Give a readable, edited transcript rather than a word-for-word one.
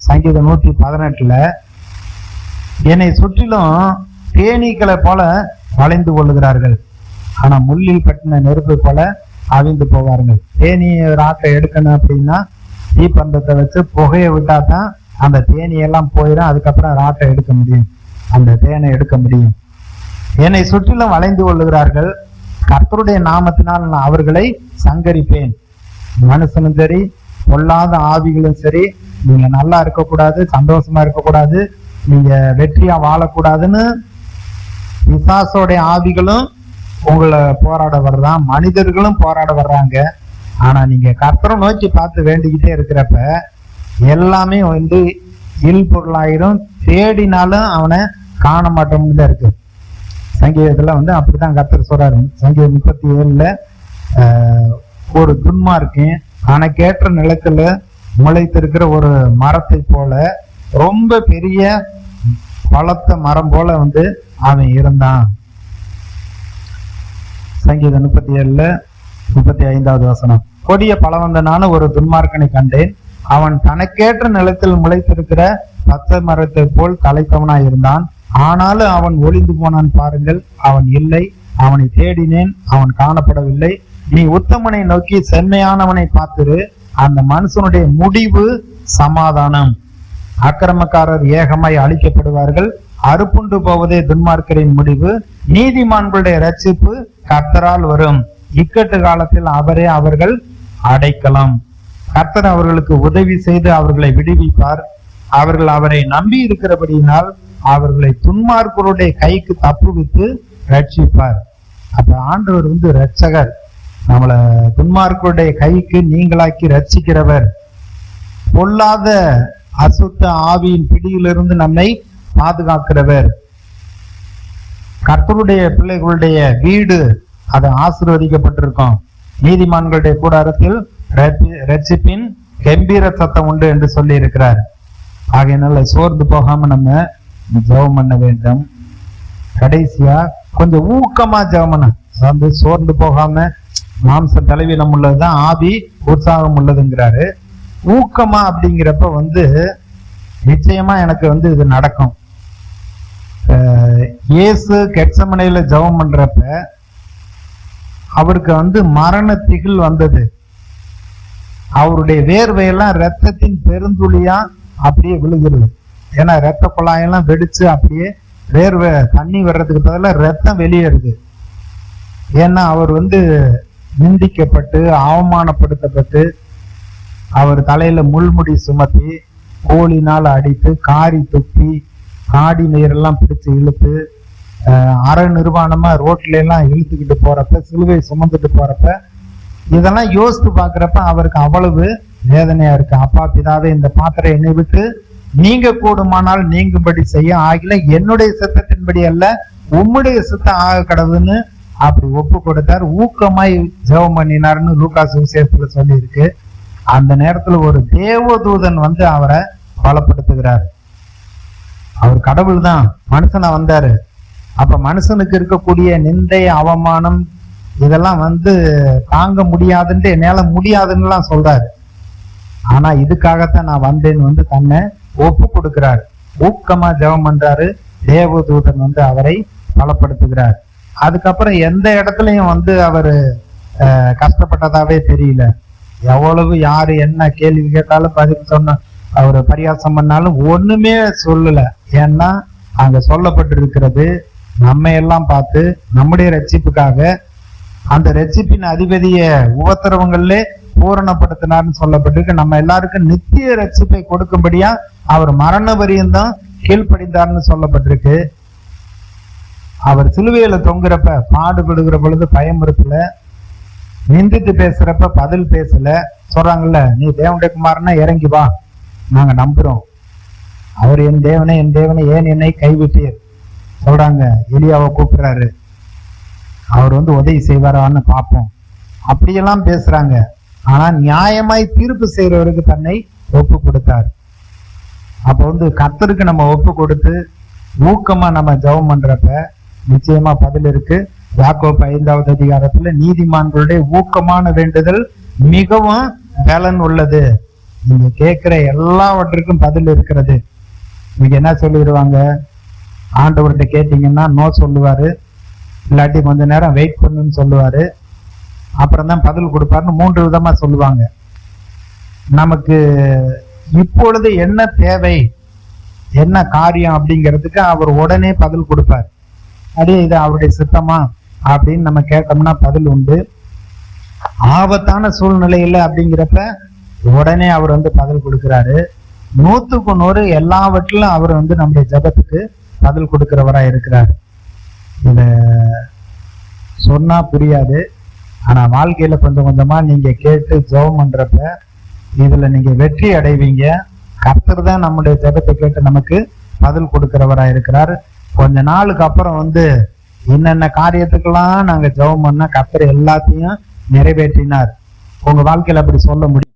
சங்கீதம் 118 என்னை சுற்றிலும் தேனீக்களை போல வளைந்து கொள்ளுகிறார்கள், ஆனா முள்ளில் கட்டின நெருப்பு போல அவிழ்ந்து போவார்கள். தேனி ராட்டை எடுக்கணும் அப்படின்னா தீப்பந்தத்தை வச்சு புகையை விட்டா தான் அந்த தேனியெல்லாம் போயிடும். அதுக்கப்புறம் ராட்டை எடுக்க முடியும், அந்த தேனை எடுக்க முடியும். என்னை சுற்றிலும் வளைந்து கொள்ளுகிறார்கள், கர்த்தருடைய நாமத்தினால் நான் அவர்களை சங்கரிப்பேன். மனுஷனும் சரி, பொல்லாத ஆவிகளும் சரி, நீங்க நல்லா இருக்கக்கூடாது, சந்தோஷமா இருக்கக்கூடாது, நீங்க வெற்றியா வாழக்கூடாதுன்னு பிசாசோடைய ஆவிகளும் உங்களை போராட வர்றான், மனிதர்களும் போராட வர்றாங்க. ஆனா நீங்க கர்த்தரை நோக்கி பார்த்து வேண்டிக்கிட்டே இருக்கிறப்ப எல்லாமே இல்பொருளாயிரும், தேடினாலும் அவனை காண மாட்டோம்னு தான் இருக்கு. சங்கீதத்துல அப்படிதான் கர்த்தர் சொல்றாரு. சங்கீதம் 37 ஒரு துன்மார்க்கன் தனக்கேற்ற நிலத்துல முளைத்திருக்கிற ஒரு மரத்தை போல, ரொம்ப பெரிய பலத்த மரம் போல அவன் இருந்தான். சங்கீதம் 37:35 வசனம். கொடிய பலவந்தனான ஒரு துன்மார்க்கனை கண்டேன், அவன் தனக்கேற்ற நிலத்தில் முளைத்திருக்கிற பச்சை மரத்தை போல் தலைத்தவனாய் இருந்தான், ஆனாலும் அவன் ஒளிந்து போனான் பாருங்கள், அவன் இல்லை, அவனை தேடினேன், அவன் காணப்படவில்லை. நீ உத்தமனை நோக்கி செம்மையானவனை பார்த்திரு, அந்த மனுஷனுடைய முடிவு சமாதானம். அக்கிரமக்காரர் ஏகமாய் அழிக்கப்படுவார்கள், அறுப்புண்டு போவதே துன்மார்க்கரின் முடிவு. நீதிமான்களுடைய ரட்சிப்பு கர்த்தரால் வரும், இக்கட்டு காலத்தில் அவரே அவர்கள் அடைக்கலாம். கர்த்தர் அவர்களுக்கு உதவி செய்து அவர்களை விடுவிப்பார். அவர்கள் அவரை நம்பி இருக்கிறபடியினால் அவர்களை துன்மார்க்கருடைய கைக்கு தப்புவித்து ரட்சிப்பார். அப்ப ஆண்டவர் ரட்சகர், நம்மளை துன்மார்க்கருடைய கைக்கு நீங்களாக்கி ரட்சிக்கிறவர். பொல்லாத அசுத்த ஆவியின் பிடியிலிருந்து நம்மை பாதுகாக்கிறவர். கர்த்தருடைய பிள்ளைகளுடைய வீடு அது ஆசீர்வதிக்கப்பட்டிருக்கும். நீதிமான்களுடைய கூடாரத்தில் ரட்சிப்பின் கம்பீர சத்தம் உண்டு என்று சொல்லி இருக்கிறார். ஆகையினால சோர்ந்து போகாம நம்ம ஜெபம் பண்ண வேண்டும். கடைசியா கொஞ்சம் ஊக்கமா ஜெபம் பண்ண, சோர்ந்து போகாம மாம்ச தலைவீனம் உள்ளதுதான் ஆவி உற்சாகம் உள்ளதுங்கிறாரு. ஊக்கமா அப்படிங்கிறப்ப நிச்சயமா எனக்கு இது நடக்கும். இயேசு கெத்செமனேல ஜெபம் பண்றப்ப அவருக்கு மரண திகில் வந்தது. அவருடைய வேர்வையெல்லாம் ரத்தத்தின் பெருந்துளியா அப்படியே விழுகிறது. ஏன்னா ரத்த குழாயெல்லாம் வெடிச்சு அப்படியே வேர்வை தண்ணி வர்றதுக்கு பதிலாக ரத்தம் வெளியேறுது. ஏன்னா அவர் நிந்திக்கப்பட்டு அவமானப்படுத்தப்பட்டு, அவர் தலையில முள்முடி சுமத்தி, கோலினால் அடித்து, காரி துப்பி, காடி நீரெல்லாம் பிடிச்சு இழுத்து, அற நிர்வாணமா ரோட்ல எல்லாம் இழுத்துக்கிட்டு போறப்ப, சிலுவை சுமந்துட்டு போறப்ப, இதெல்லாம் யோசித்து பாக்குறப்ப அவருக்கு அவ்வளவு வேதனையா இருக்கு. அப்பா பிதாவே, இந்த பாத்திரம் என்னை விட்டு நீங்க கூடுமானால் நீங்கும்படி செய்ய, ஆகில என்னுடைய சித்தத்தின்படி அல்ல உம்முடைய சித்தம் ஆக கடவுன்னு அப்படி ஒப்பு கொடுத்தார். ஊக்கமாய் ஜெபம் பண்ணினார்னு லூக்கா சுவிசேஷத்துல சொல்லி இருக்கு. அந்த நேரத்துல ஒரு தேவதூதன் அவரை பலப்படுத்துகிறார். அவர் கடவுள் தான் மனுஷனா வந்தாரு. அப்ப மனுஷனுக்கு இருக்கக்கூடிய நிந்தை, அவமானம் இதெல்லாம் தாங்க முடியாதுன்ட்டு, என்னால முடியாதுன்னு எல்லாம் சொல்றாரு. ஆனா இதுக்காகத்தான் நான் வந்தேன்னு தன்னை ஒப்பு கொடுக்கிறார். ஊக்கமா ஜெபம் பண்றாரு. தேவதூதன் அவரை பலப்படுத்துகிறார். அதுக்கப்புறம் எந்த இடத்துலயும் அவரு கஷ்டப்பட்டதாவே தெரியல. எவ்வளவு யாரு என்ன கேள்வி கேட்டாலும் பதில் சொன்ன, அவரு பரியாசம் பண்ணாலும் ஒண்ணுமே சொல்லல. ஏன்னா அங்க சொல்லப்பட்டிருக்கிறது நம்ம எல்லாம் பார்த்து நம்முடைய ரட்சிப்புக்காக அந்த ரட்சிப்பின் அதிபதிய உபத்திரவங்கள்ல பூரணப்படுத்தினார்னு சொல்லப்பட்டிருக்கு. நம்ம எல்லாருக்கும் நித்திய ரட்சிப்பை கொடுக்கும்படியா அவர் மரண பரியந்தம் கீழ்ப்படிந்தார்னு சொல்லப்பட்டிருக்கு. அவர் சிலுவையில தொங்குறப்ப, பாடுபடுகிற பொழுது பயமுறுத்தல, நிந்தித்து பேசுறப்ப பதில் பேசல. சொல்றாங்கல்ல, நீ தேவனுடைய குமாரனா இறங்கி வா, நாங்க நம்புறோம். அவர் என் தேவனே ஏன் என்னை கைவிட்டீர் சொல்றாங்க. எலியாவை கூப்பிடுறாரு, அவர் உதவி செய்வாரான்னு பார்ப்போம். அப்படியெல்லாம் பேசுறாங்க. ஆனா நியாயமாய் தீர்ப்பு செய்யறவருக்கு தன்னை ஒப்பு கொடுத்தார். அப்ப கர்த்தருக்கு நம்ம ஒப்பு கொடுத்து ஊக்கமா நம்ம ஜெபம் பண்றப்ப நிச்சயமா பதில் இருக்கு. யாக்கோபு 5வது அதிகாரத்துல நீதிமான்களுடைய ஊக்கமான வேண்டுதல் மிகவும் பலன் உள்ளது. நீங்க கேட்கிற எல்லாவற்றுக்கும் பதில் இருக்கிறது. நீங்க என்ன சொல்லிடுவாங்க, ஆண்டவர்கிட்ட கேட்டீங்கன்னா நோ சொல்லுவாரு, இல்லாட்டி கொஞ்ச நேரம் வெயிட் பண்ணுன்னு சொல்லுவாரு, அப்புறம் தான் பதில் கொடுப்பாருன்னு 3 விதமா சொல்லுவாங்க. நமக்கு இப்பொழுது என்ன தேவை, என்ன காரியம் அப்படிங்கிறதுக்கு அவர் உடனே பதில் கொடுப்பார். அடே இது அவருடைய சித்தமா அப்படின்னு நம்ம கேட்டோம்னா பதில் உண்டு. ஆபத்தான சூழ்நிலையில அப்படிங்கிறப்ப உடனே அவர் பதில் கொடுக்கிறாரு. 100க்கு 100 எல்லாவற்றிலும் அவர் நம்முடைய ஜெபத்துக்கு பதில் கொடுக்கிறவரா இருக்கிறார். இத சொன்னா புரியாது, ஆனா வாழ்க்கையில கொஞ்சம் கொஞ்சமா நீங்க கேட்டு ஜெபம் பண்றப்ப இதுல நீங்க வெற்றி அடைவீங்க. கர்த்தர் தான் நம்முடைய ஜெபத்தை கேட்டு நமக்கு பதில் கொடுக்கிறவரா இருக்கிறார். கொஞ்ச நாளுக்கு அப்புறம் என்னென்ன காரியத்துக்கெல்லாம் நாங்க ஜெபம் பண்ணா கர்த்தர் எல்லாத்தையும் நிறைவேற்றினார். உங்க வாழ்க்கையில அப்படி சொல்ல முடியும்.